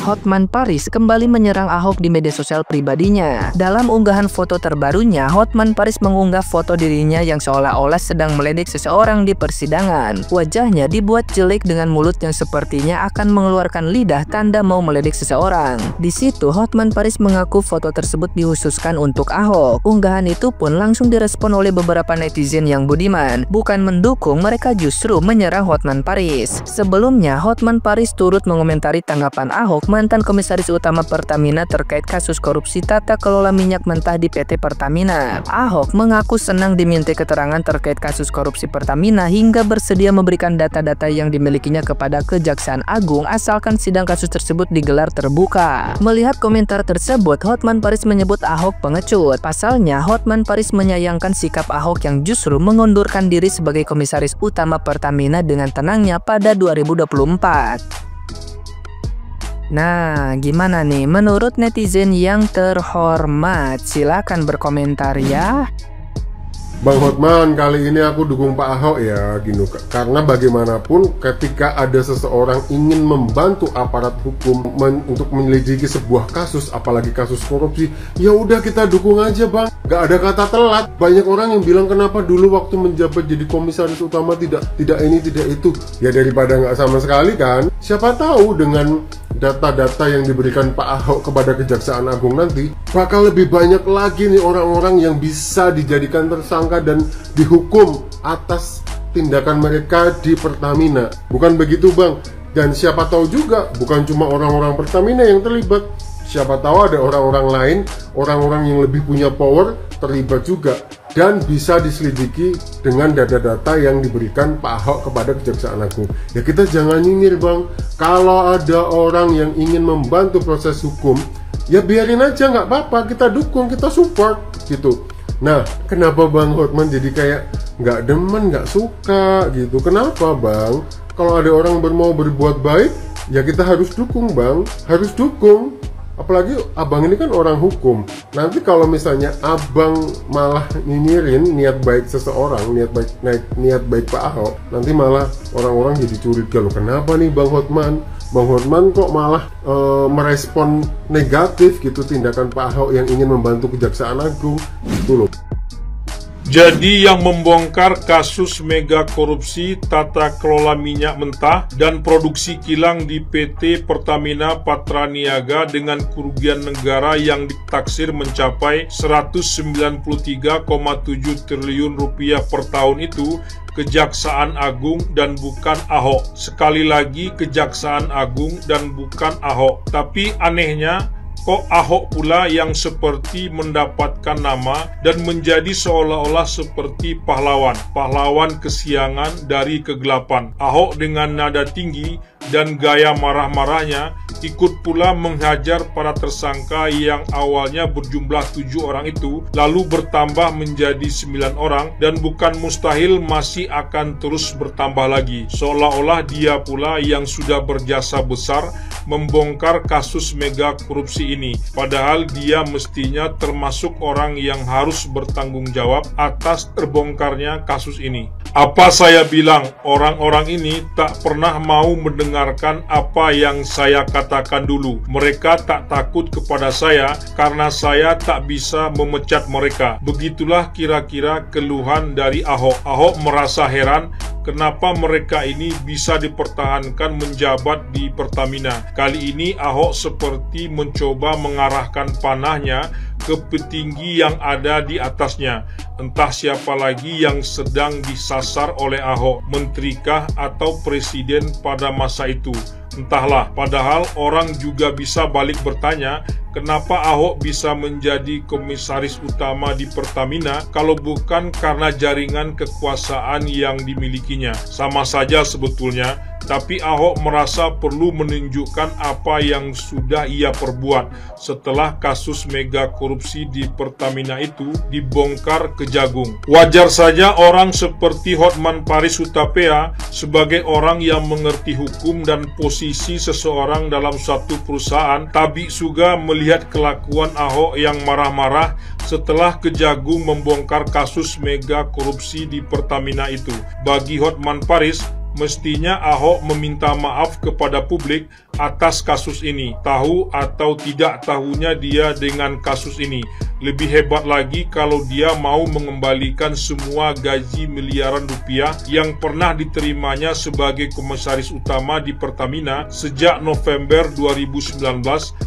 Hotman Paris kembali menyerang Ahok di media sosial pribadinya. Dalam unggahan foto terbarunya, Hotman Paris mengunggah foto dirinya yang seolah-olah sedang meledek seseorang di persidangan. Wajahnya dibuat jelek dengan mulut yang sepertinya akan mengeluarkan lidah tanda mau meledek seseorang. Di situ Hotman Paris mengaku foto tersebut dikhususkan untuk Ahok. Unggahan itu pun langsung direspon oleh beberapa netizen yang budiman. Bukan mendukung, mereka justru menyerang Hotman Paris. Sebelumnya, Hotman Paris turut mengomentari tanggapan Ahok, mantan komisaris utama Pertamina, terkait kasus korupsi tata kelola minyak mentah di PT Pertamina. Ahok mengaku senang dimintai keterangan terkait kasus korupsi Pertamina hingga bersedia memberikan data-data yang dimilikinya kepada Kejaksaan Agung asalkan sidang kasus tersebut digelar terbuka. Melihat komentar tersebut, Hotman Paris menyebut Ahok pengecut. Pasalnya, Hotman Paris menyayangkan sikap Ahok yang justru mengundurkan diri sebagai komisaris utama Pertamina dengan tenangnya pada 2024. Nah, gimana nih menurut netizen yang terhormat? Silakan berkomentar ya. Bang Hotman, kali ini aku dukung Pak Ahok ya, gini. Karena bagaimanapun ketika ada seseorang ingin membantu aparat hukum untuk menyelidiki sebuah kasus, apalagi kasus korupsi, ya udah kita dukung aja bang. Gak ada kata telat. Banyak orang yang bilang kenapa dulu waktu menjabat jadi komisaris utama tidak ini tidak itu. Ya daripada nggak sama sekali kan. Siapa tahu dengan data-data yang diberikan Pak Ahok kepada Kejaksaan Agung nanti bakal lebih banyak lagi nih orang-orang yang bisa dijadikan tersangka dan dihukum atas tindakan mereka di Pertamina. Bukan begitu bang? Dan siapa tahu juga bukan cuma orang-orang Pertamina yang terlibat. Siapa tahu ada orang-orang lain, orang-orang yang lebih punya power terlibat juga dan bisa diselidiki dengan data-data yang diberikan Pak Ahok kepada Kejaksaan Agung. Ya kita jangan nyinyir bang. Kalau ada orang yang ingin membantu proses hukum, ya biarin aja, nggak apa-apa, kita dukung, kita support gitu. Nah, kenapa Bang Hotman jadi kayak nggak demen, nggak suka gitu? Kenapa Bang? Kalau ada orang mau berbuat baik, ya kita harus dukung Bang, harus dukung. Apalagi abang ini kan orang hukum. Nanti kalau misalnya abang malah nyinyirin niat baik seseorang, niat baik Pak Ahok, nanti malah orang-orang jadi curiga loh. Kenapa nih Bang Hotman? Bang Hotman kok malah merespon negatif gitu tindakan Pak Ahok yang ingin membantu Kejaksaan Agung gitu loh. Jadi yang membongkar kasus mega korupsi tata kelola minyak mentah dan produksi kilang di PT Pertamina Patraniaga dengan kerugian negara yang ditaksir mencapai 193,7 triliun rupiah per tahun itu Kejaksaan Agung dan bukan Ahok. Sekali lagi Kejaksaan Agung dan bukan Ahok. Tapi anehnya kok Ahok pula yang seperti mendapatkan nama dan menjadi seolah-olah seperti pahlawan kesiangan dari kegelapan. Ahok dengan nada tinggi dan gaya marah-marahnya ikut pula menghajar para tersangka yang awalnya berjumlah 7 orang itu, lalu bertambah menjadi 9 orang dan bukan mustahil masih akan terus bertambah lagi. Seolah-olah dia pula yang sudah berjasa besar membongkar kasus mega korupsi ini, padahal dia mestinya termasuk orang yang harus bertanggung jawab atas terbongkarnya kasus ini. Apa saya bilang, orang-orang ini tak pernah mau mendengarkan apa yang saya katakan dulu. Mereka tak takut kepada saya karena saya tak bisa memecat mereka. Begitulah kira-kira keluhan dari Ahok. Ahok merasa heran kenapa mereka ini bisa dipertahankan menjabat di Pertamina. Kali ini Ahok seperti mencoba mengarahkan panahnya ke petinggi yang ada di atasnya. Entah siapa lagi yang sedang disasar oleh Ahok, menterikah atau presiden pada masa itu. Entahlah, padahal orang juga bisa balik bertanya, kenapa Ahok bisa menjadi komisaris utama di Pertamina kalau bukan karena jaringan kekuasaan yang dimilikinya. Sama saja sebetulnya, tapi Ahok merasa perlu menunjukkan apa yang sudah ia perbuat setelah kasus mega korupsi di Pertamina itu dibongkar kejagung. Wajar saja orang seperti Hotman Paris Hutapea sebagai orang yang mengerti hukum dan posisi seseorang dalam suatu perusahaan tabik suga melihat kelakuan Ahok yang marah-marah setelah Kejagung membongkar kasus mega korupsi di Pertamina itu. Bagi Hotman Paris, Mestinya Ahok meminta maaf kepada publik atas kasus ini. Tahu atau tidak tahunya dia dengan kasus ini. Lebih hebat lagi kalau dia mau mengembalikan semua gaji miliaran rupiah yang pernah diterimanya sebagai komisaris utama di Pertamina sejak November 2019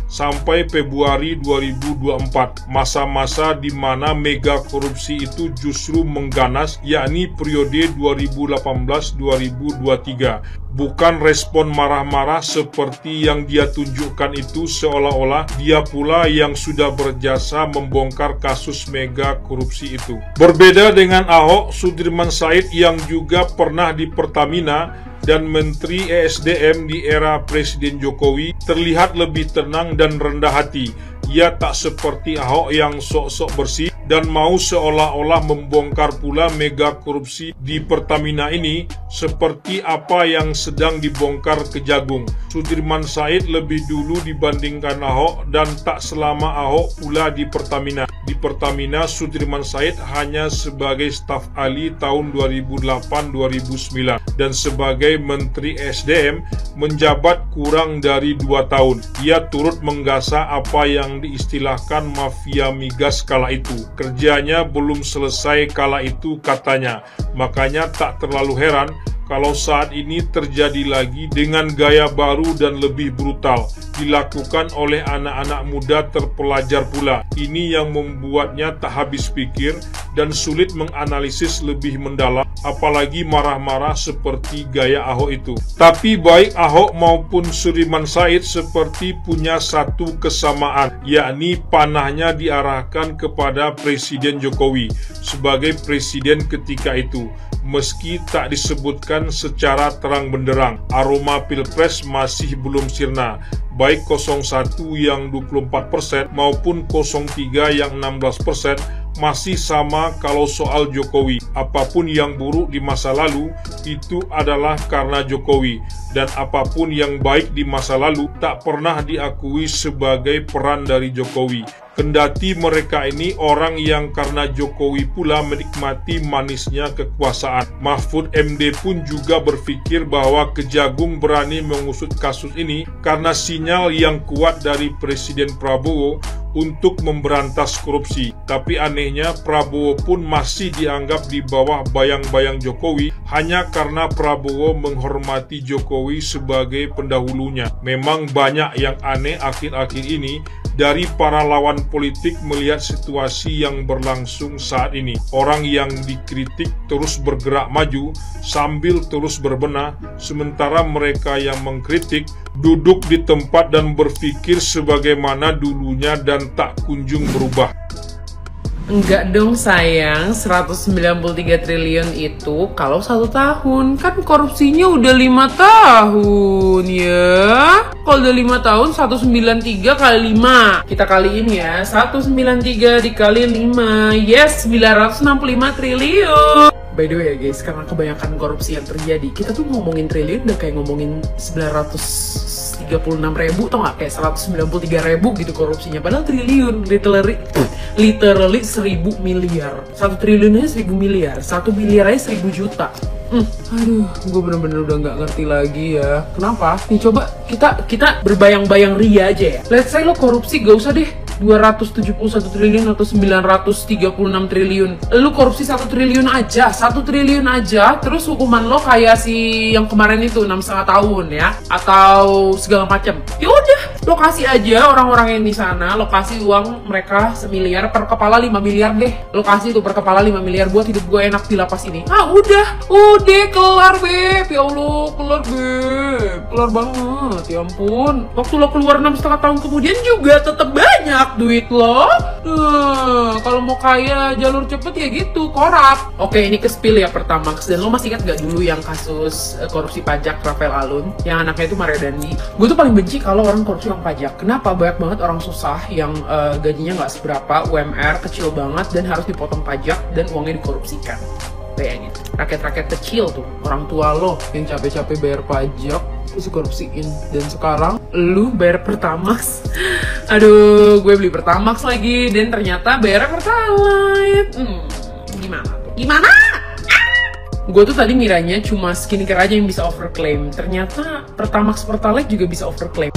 sampai Februari 2024. Masa-masa di mana mega korupsi itu justru mengganas, yakni periode 2018-2023. Bukan respon marah-marah seperti yang dia tunjukkan itu, seolah-olah dia pula yang sudah berjasa membongkar kasus mega korupsi itu. Berbeda dengan Ahok, Sudirman Said yang juga pernah di Pertamina dan Menteri ESDM di era Presiden Jokowi terlihat lebih tenang dan rendah hati. Ia tak seperti Ahok yang sok-sok bersih dan mau seolah-olah membongkar pula mega korupsi di Pertamina ini seperti apa yang sedang dibongkar Kejagung. Sudirman Said lebih dulu dibandingkan Ahok dan tak selama Ahok pula di Pertamina. Di Pertamina, Sudirman Said hanya sebagai staf ahli tahun 2008-2009 dan sebagai Menteri SDM menjabat kurang dari 2 tahun. Ia turut menggasa apa yang diistilahkan mafia migas kala itu. Kerjanya belum selesai kala itu katanya. Makanya tak terlalu heran kalau saat ini terjadi lagi dengan gaya baru dan lebih brutal, dilakukan oleh anak-anak muda terpelajar pula. Ini yang membuatnya tak habis pikir dan sulit menganalisis lebih mendalam, apalagi marah-marah seperti gaya Ahok itu. Tapi baik Ahok maupun Sudirman Said seperti punya satu kesamaan, yakni panahnya diarahkan kepada Presiden Jokowi sebagai presiden ketika itu. Meski tak disebutkan secara terang benderang, aroma Pilpres masih belum sirna. Baik 01 yang 24% maupun 03 yang 16% masih sama kalau soal Jokowi. Apapun yang buruk di masa lalu itu adalah karena Jokowi, dan apapun yang baik di masa lalu tak pernah diakui sebagai peran dari Jokowi. Kendati mereka ini orang yang karena Jokowi pula menikmati manisnya kekuasaan. Mahfud MD pun juga berpikir bahwa Kejagung berani mengusut kasus ini karena sinyal yang kuat dari Presiden Prabowo untuk memberantas korupsi. Tapi anehnya Prabowo pun masih dianggap di bawah bayang-bayang Jokowi hanya karena Prabowo menghormati Jokowi sebagai pendahulunya. Memang banyak yang aneh akhir-akhir ini dari para lawan politik melihat situasi yang berlangsung saat ini. Orang yang dikritik terus bergerak maju sambil terus berbenah, sementara mereka yang mengkritik duduk di tempat dan berpikir sebagaimana dulunya dan tak kunjung berubah. Enggak dong sayang, 193 triliun itu kalau 1 tahun, kan korupsinya udah 5 tahun ya. Kalau udah 5 tahun, 193 kali 5. Kita kaliin ya, 193 dikali 5, yes 965 triliun. By the way ya guys, karena kebanyakan korupsi yang terjadi, kita tuh ngomongin triliun udah kayak ngomongin 936.000 tau gak? Kayak 193.000 gitu korupsinya, padahal triliun, literally 1000 miliar. 1 triliun aja 1000 miliar, 1 miliar aja 1000 juta. Aduh, gue bener-bener udah nggak ngerti lagi ya. Kenapa? Nih coba kita berbayang-bayang ria aja ya. Let's say lo korupsi, gak usah deh 271 triliun atau 936 triliun. Lu korupsi 1 triliun aja, 1 triliun aja, terus hukuman lo kayak si yang kemarin itu 6,5 tahun ya, atau segala macam. Ya udah, lo kasih aja orang-orang yang di sana, lo kasih uang mereka 1 miliar per kepala, 5 miliar deh. Lo kasih tuh per kepala 5 miliar buat hidup gue enak di lapas ini. Ah udah kelar beb, ya Allah, kelar banget, ya ampun. Waktu lo keluar 6,5 tahun kemudian juga tetap banyak duit lo. Kalau mau kaya jalur cepet ya gitu, korup. Oke, ini ke spill ya Pertamax. Dan lo masih ingat gak dulu yang kasus korupsi pajak Rafael Alun yang anaknya itu Mario Dandi? Gue tuh paling benci kalau orang korupsi uang pajak. Kenapa? Banyak banget orang susah yang gajinya nggak seberapa, UMR kecil banget dan harus dipotong pajak dan uangnya dikorupsikan. Bayangin, rakyat-rakyat kecil tuh, orang tua lo yang capek-capek bayar pajak terus korupsiin, dan sekarang lu bayar Pertamax. Aduh, gue beli Pertamax lagi dan ternyata bayarnya Pertalite. Gimana tuh? Gimana? Gue tuh tadi ngiranya cuma skincare aja yang bisa overclaim. Ternyata Pertamax Pertalite juga bisa overclaim.